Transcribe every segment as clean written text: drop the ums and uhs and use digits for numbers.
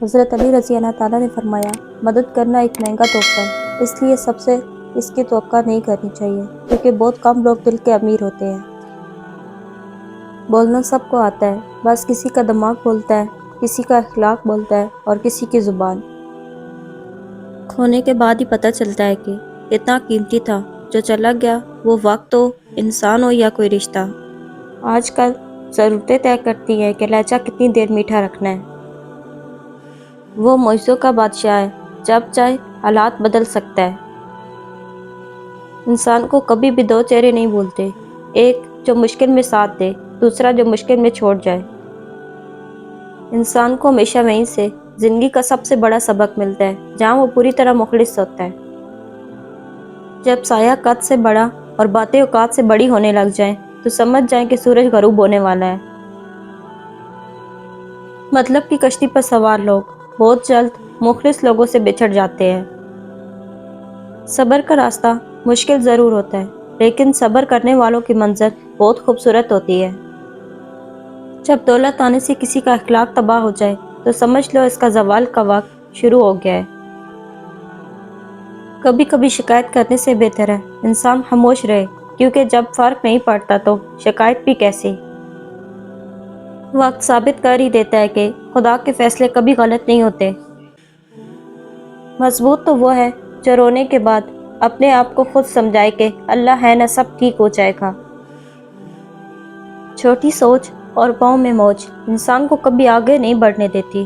حضرت علی رضی اللہ تعالیٰ نے فرمایا، مدد کرنا ایک مہنگا تحفہ ہے، اس لیے سب سے اس کی توقع نہیں کرنی چاہیے، کیونکہ بہت کم لوگ دل کے امیر ہوتے ہیں۔ بولنا سب کو آتا ہے، بس کسی کا دماغ بولتا ہے، کسی کا اخلاق بولتا ہے اور کسی کی زبان۔ کھونے کے بعد ہی پتہ چلتا ہے کہ کتنا قیمتی تھا جو چلا گیا، وہ وقت ہو، انسان ہو یا کوئی رشتہ۔ آج کل ضرورتیں طے کرتی ہیں کہ لہجہ کتنی دیر میٹھا رکھنا ہے۔ وہ معجزوں کا بادشاہ ہے، جب چاہے حالات بدل سکتا ہے۔ انسان کو کبھی بھی دو چہرے نہیں بولتے، ایک جو مشکل میں ساتھ دے، دوسرا جو مشکل میں چھوڑ جائے۔ انسان کو ہمیشہ وہیں سے زندگی کا سب سے بڑا سبق ملتا ہے جہاں وہ پوری طرح مخلص ہوتا ہے۔ جب سایہ قد سے بڑا اور باتیں اوقات سے بڑی ہونے لگ جائیں تو سمجھ جائیں کہ سورج غروب ہونے والا ہے۔ مطلب کی کشتی پر سوار لوگ بہت جلد مخلص لوگوں سے بچھڑ جاتے ہیں۔ صبر کا راستہ مشکل ضرور ہوتا ہے، لیکن صبر کرنے والوں کی منزل بہت خوبصورت ہوتی ہے۔ جب دولت آنے سے کسی کا اخلاق تباہ ہو جائے تو سمجھ لو اس کا زوال کا وقت شروع ہو گیا ہے۔ کبھی کبھی شکایت کرنے سے بہتر ہے انسان خاموش رہے، کیونکہ جب فرق نہیں پڑتا تو شکایت بھی کیسی۔ وقت ثابت کر ہی دیتا ہے کہ خدا کے فیصلے کبھی غلط نہیں ہوتے۔ مضبوط تو وہ ہے جو رونے کے بعد اپنے آپ کو خود سمجھائے کہ اللہ ہے نا، سب ٹھیک ہو جائے گا۔ چھوٹی سوچ اور پاؤں میں موج انسان کو کبھی آگے نہیں بڑھنے دیتی۔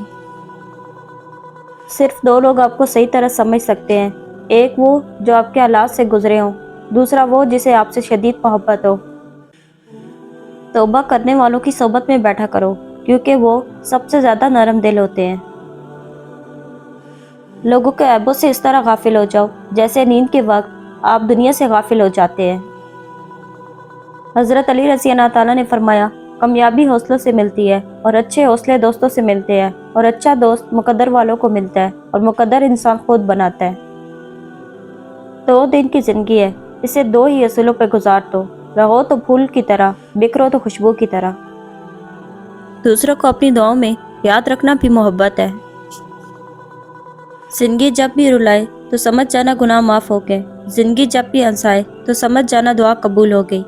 صرف دو لوگ آپ کو صحیح طرح سمجھ سکتے ہیں، ایک وہ جو آپ کے حالات سے گزرے ہوں، دوسرا وہ جسے آپ سے شدید محبت ہو۔ توبہ کرنے والوں کی صحبت میں بیٹھا کرو، کیونکہ وہ سب سے زیادہ نرم دل ہوتے ہیں۔ لوگوں کے عیبوں سے اس طرح غافل ہو جاؤ جیسے نیند کے وقت آپ دنیا سے غافل ہو جاتے ہیں۔ حضرت علی رضی اللہ تعالیٰ نے فرمایا، کامیابی حوصلوں سے ملتی ہے اور اچھے حوصلے دوستوں سے ملتے ہیں، اور اچھا دوست مقدر والوں کو ملتا ہے اور مقدر انسان خود بناتا ہے۔ 2 دن کی زندگی ہے، اسے 2 ہی اصولوں پہ گزار دو، رہو تو پھول کی طرح، بکھرو تو خوشبو کی طرح۔ دوسروں کو اپنی دعاؤں میں یاد رکھنا بھی محبت ہے۔ زندگی جب بھی رلائے تو سمجھ جانا گناہ معاف ہو گئے، زندگی جب بھی ہنسائے تو سمجھ جانا دعا قبول ہو گئی۔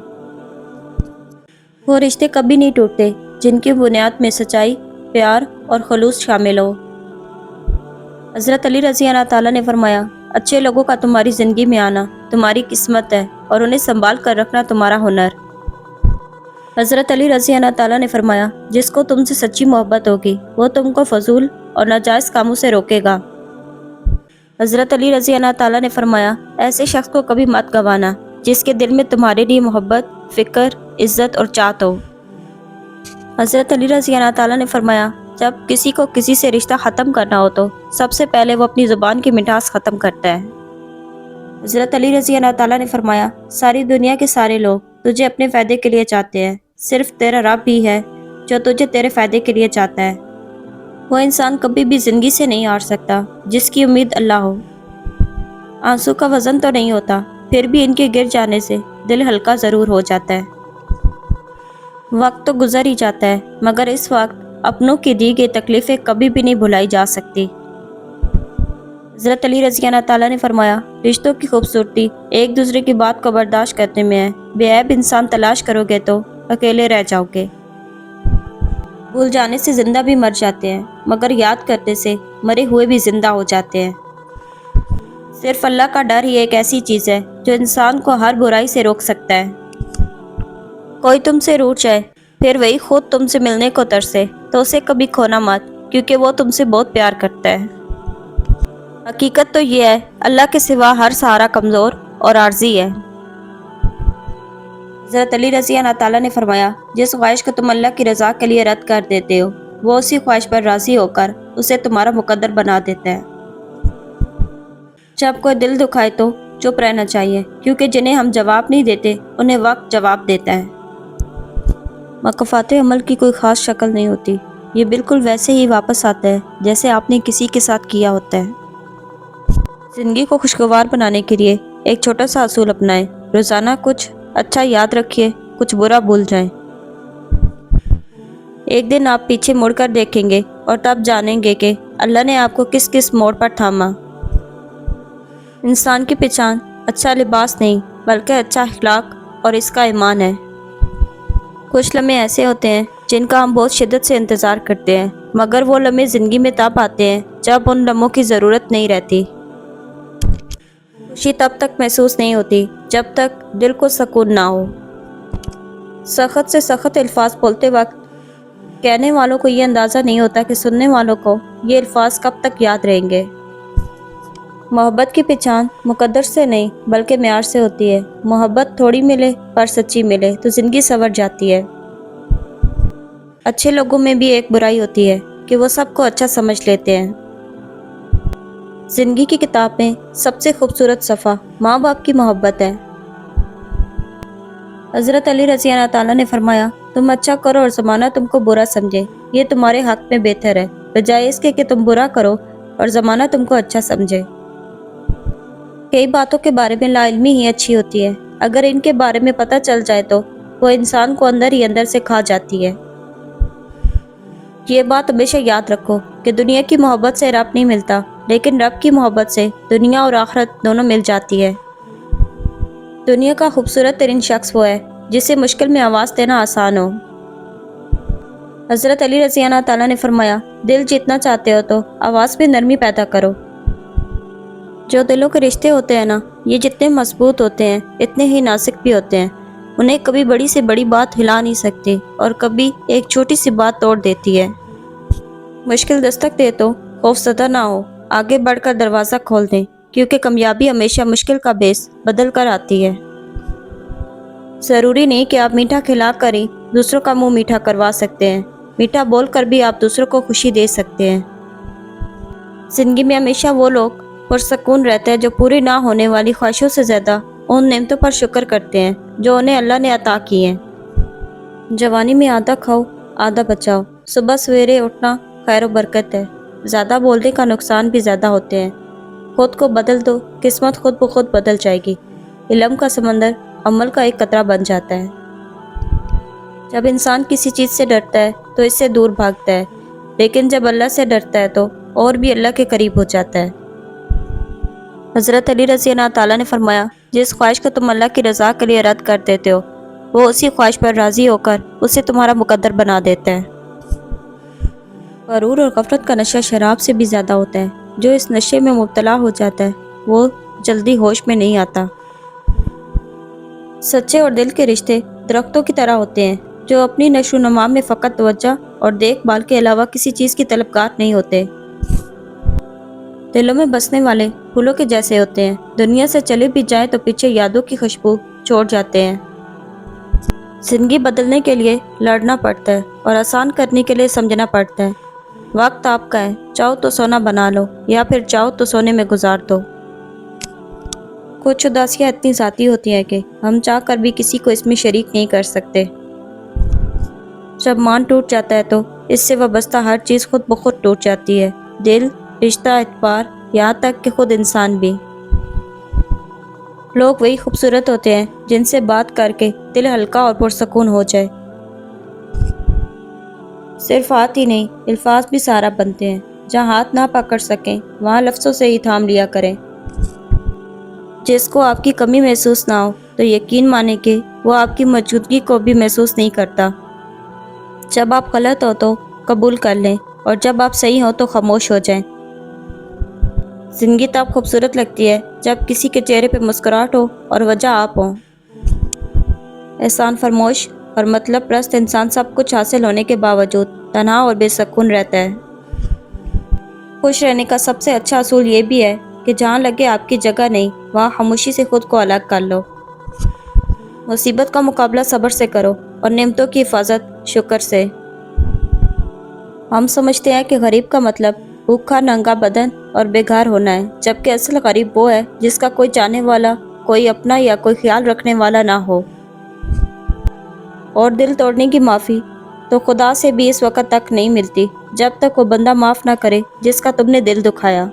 وہ رشتے کبھی نہیں ٹوٹتے جن کی بنیاد میں سچائی، پیار اور خلوص شامل ہو۔ حضرت علی رضی اللہ تعالیٰ نے فرمایا، اچھے لوگوں کا تمہاری زندگی میں آنا تمہاری قسمت ہے اور انہیں سنبھال کر رکھنا تمہارا ہنر۔ حضرت علی رضی اللہ تعالیٰ نے فرمایا، جس کو تم سے سچی محبت ہوگی وہ تم کو فضول اور ناجائز کاموں سے روکے گا۔ حضرت علی رضی اللہ تعالیٰ نے فرمایا، ایسے شخص کو کبھی مت گنوانا جس کے دل میں تمہارے لیے محبت، فکر، عزت اور چاہت ہو۔ حضرت علی رضی اللہ تعالیٰ نے فرمایا، جب کسی کو کسی سے رشتہ ختم کرنا ہو تو سب سے پہلے وہ اپنی زبان کی مٹھاس ختم کرتا ہے۔ حضرت علی رضی اللہ تعالیٰ نے فرمایا، ساری دنیا کے سارے لوگ تجھے اپنے فائدے کے لیے چاہتے ہیں، صرف تیرا رب ہی ہے جو تجھے تیرے فائدے کے لیے چاہتا ہے۔ وہ انسان کبھی بھی زندگی سے نہیں ہار سکتا جس کی امید اللہ ہو۔ آنسو کا وزن تو نہیں ہوتا، پھر بھی ان کے گر جانے سے دل ہلکا ضرور ہو جاتا ہے۔ وقت تو گزر ہی جاتا ہے، مگر اس وقت اپنوں کی دی گئی تکلیفیں کبھی بھی نہیں بھلائی جا سکتی۔ حضرت علی رضی اللہ تعالیٰ نے فرمایا، رشتوں کی خوبصورتی ایک دوسرے کی بات کو برداشت کرنے میں ہے۔ بے عیب انسان تلاش کرو گے تو اکیلے رہ جاؤ گے۔ بھول جانے سے زندہ بھی مر جاتے ہیں، مگر یاد کرنے سے مرے ہوئے بھی زندہ ہو جاتے ہیں۔ صرف اللہ کا ڈر ہی ایک ایسی چیز ہے جو انسان کو ہر برائی سے روک سکتا ہے۔ کوئی تم سے روٹھ جائے، پھر وہی خود تم سے ملنے کو ترسے تو اسے کبھی کھونا مت، کیونکہ وہ تم سے بہت پیار کرتا ہے۔ حقیقت تو یہ ہے، اللہ کے سوا ہر سہارا کمزور اور عارضی ہے۔ حضرت علی رضی اللہ تعالیٰ نے فرمایا، جس خواہش کو تم اللہ کی رضا کے لیے رد کر دیتے ہو وہ اسی خواہش پر راضی ہو کر اسے تمہارا مقدر بنا دیتا ہے۔ جب کوئی دل دکھائے تو چپ رہنا چاہیے، کیونکہ جنہیں ہم جواب نہیں دیتے انہیں وقت جواب دیتا ہے۔ مکافات عمل کی کوئی خاص شکل نہیں ہوتی، یہ بالکل ویسے ہی واپس آتا ہے جیسے آپ نے کسی کے ساتھ کیا ہوتا ہے۔ زندگی کو خوشگوار بنانے کے لیے ایک چھوٹا سا اصول اپنائیں، روزانہ کچھ اچھا یاد رکھیے، کچھ برا بھول جائیں۔ ایک دن آپ پیچھے مڑ کر دیکھیں گے اور تب جانیں گے کہ اللہ نے آپ کو کس کس موڑ پر تھاما۔ انسان کی پہچان اچھا لباس نہیں بلکہ اچھا اخلاق اور اس کا ایمان ہے۔ کچھ لمحے ایسے ہوتے ہیں جن کا ہم بہت شدت سے انتظار کرتے ہیں، مگر وہ لمحے زندگی میں تب آتے ہیں جب ان لمحوں کی ضرورت نہیں رہتی۔ خوشی تب تک محسوس نہیں ہوتی جب تک دل کو سکون نہ ہو۔ سخت سے سخت الفاظ بولتے وقت کہنے والوں کو یہ اندازہ نہیں ہوتا کہ سننے والوں کو یہ الفاظ کب تک یاد رہیں گے۔ محبت کی پہچان مقدر سے نہیں بلکہ معیار سے ہوتی ہے۔ محبت تھوڑی ملے پر سچی ملے تو زندگی سنور جاتی ہے۔ اچھے لوگوں میں بھی ایک برائی ہوتی ہے کہ وہ سب کو اچھا سمجھ لیتے ہیں۔ زندگی کی کتاب میں سب سے خوبصورت صفحہ ماں باپ کی محبت ہے۔ حضرت علی رضی اللہ تعالیٰ نے فرمایا، تم اچھا کرو اور زمانہ تم کو برا سمجھے، یہ تمہارے حق میں بہتر ہے، بجائے اس کے کہ تم برا کرو اور زمانہ تم کو اچھا سمجھے۔ کئی باتوں کے بارے میں لا علمی ہی اچھی ہوتی ہے، اگر ان کے بارے میں پتہ چل جائے تو وہ انسان کو اندر ہی اندر سے کھا جاتی ہے۔ یہ بات ہمیشہ یاد رکھو کہ دنیا کی محبت سے رب نہیں ملتا، لیکن رب کی محبت سے دنیا اور آخرت دونوں مل جاتی ہے۔ دنیا کا خوبصورت ترین شخص وہ ہے جسے مشکل میں آواز دینا آسان ہو۔ حضرت علی رضی اللہ تعالیٰ نے فرمایا، دل جیتنا چاہتے ہو تو آواز میں نرمی پیدا کرو۔ جو دلوں کے رشتے ہوتے ہیں نا، یہ جتنے مضبوط ہوتے ہیں اتنے ہی نازک بھی ہوتے ہیں۔ انہیں کبھی بڑی سے بڑی بات ہلا نہیں سکتی اور کبھی ایک چھوٹی سی بات توڑ دیتی ہے۔ مشکل دستک دے تو خوفزدہ نہ ہو، آگے بڑھ کر دروازہ کھول دیں، کیونکہ کامیابی ہمیشہ مشکل کا بیس بدل کر آتی ہے۔ ضروری نہیں کہ آپ میٹھا کھلا کر ہی دوسروں کا منہ میٹھا کروا سکتے ہیں، میٹھا بول کر بھی آپ دوسروں کو خوشی دے سکتے ہیں۔ زندگی میں ہمیشہ وہ لوگ پرسکون رہتے ہیں جو پوری نہ ہونے والی خواہشوں سے زیادہ ان نعمتوں پر شکر کرتے ہیں جو انہیں اللہ نے عطا کی ہیں۔ جوانی میں آدھا کھاؤ آدھا بچاؤ، صبح سویرے اٹھنا خیر و برکت ہے، زیادہ بولنے کا نقصان بھی زیادہ ہوتے ہیں۔ خود کو بدل دو، قسمت خود بخود بدل جائے گی۔ علم کا سمندر عمل کا ایک قطرہ بن جاتا ہے۔ جب انسان کسی چیز سے ڈرتا ہے تو اس سے دور بھاگتا ہے، لیکن جب اللہ سے ڈرتا ہے تو اور بھی اللہ کے قریب ہو جاتا ہے۔ حضرت علی رضی اللہ تعالیٰ نے فرمایا، جس خواہش کو تم اللہ کی رضا کے لیے رد کر دیتے ہو، وہ اسی خواہش پر راضی ہو کر اسے تمہارا مقدر بنا دیتا ہے۔ غرور اور غفلت کا نشہ شراب سے بھی زیادہ ہوتا ہے۔ جو اس نشے میں مبتلا ہو جاتا ہے وہ جلدی ہوش میں نہیں آتا۔ سچے اور دل کے رشتے درختوں کی طرح ہوتے ہیں جو اپنی نشو و نما میں فقط توجہ اور دیکھ بھال کے علاوہ کسی چیز کی طلبگار نہیں ہوتے۔ دلوں میں بسنے والے پھولوں کے جیسے ہوتے ہیں، دنیا سے چلے بھی جائیں تو پیچھے یادوں کی خوشبو چھوڑ جاتے ہیں۔ زندگی بدلنے کے لیے لڑنا پڑتا ہے اور آسان کرنے کے لیے سمجھنا پڑتا ہے۔ وقت آپ کا ہے، چاہو تو سونا بنا لو یا پھر چاہو تو سونے میں گزار دو۔ کچھ اداسیاں اتنی ذاتی ہوتی ہیں کہ ہم چاہ کر بھی کسی کو اس میں شریک نہیں کر سکتے۔ جب مان ٹوٹ جاتا ہے تو اس سے وابستہ ہر چیز خود بخود ٹوٹ جاتی ہے، دل، رشتہ، اعتبار، یہاں تک کہ خود انسان بھی۔ لوگ وہی خوبصورت ہوتے ہیں جن سے بات کر کے دل ہلکا اور پرسکون ہو جائے۔ صرف ہاتھ ہی نہیں، الفاظ بھی سہارا بنتے ہیں۔ جہاں ہاتھ نہ پکڑ سکیں وہاں لفظوں سے ہی تھام لیا کریں۔ جس کو آپ کی کمی محسوس نہ ہو تو یقین مانیں کہ وہ آپ کی موجودگی کو بھی محسوس نہیں کرتا۔ جب آپ غلط ہو تو قبول کر لیں اور جب آپ صحیح ہو تو خاموش ہو جائیں۔ زندگی تب خوبصورت لگتی ہے جب کسی کے چہرے پہ مسکراہٹ ہو اور وجہ آپ ہوں۔ احسان فرموش اور مطلب پرست انسان سب کچھ حاصل ہونے کے باوجود تنہا اور بے سکون رہتا ہے۔ خوش رہنے کا سب سے اچھا اصول یہ بھی ہے کہ جہاں لگے آپ کی جگہ نہیں وہاں خاموشی سے خود کو الگ کر لو۔ مصیبت کا مقابلہ صبر سے کرو اور نعمتوں کی حفاظت شکر سے۔ ہم سمجھتے ہیں کہ غریب کا مطلب بھوکا ننگا بدن اور بے گھر ہونا ہے، جبکہ اصل غریب وہ ہے جس کا کوئی چاہنے والا، کوئی اپنا یا کوئی خیال رکھنے والا نہ ہو۔ اور دل توڑنے کی معافی تو خدا سے بھی اس وقت تک نہیں ملتی جب تک وہ بندہ معاف نہ کرے جس کا تم نے دل دکھایا۔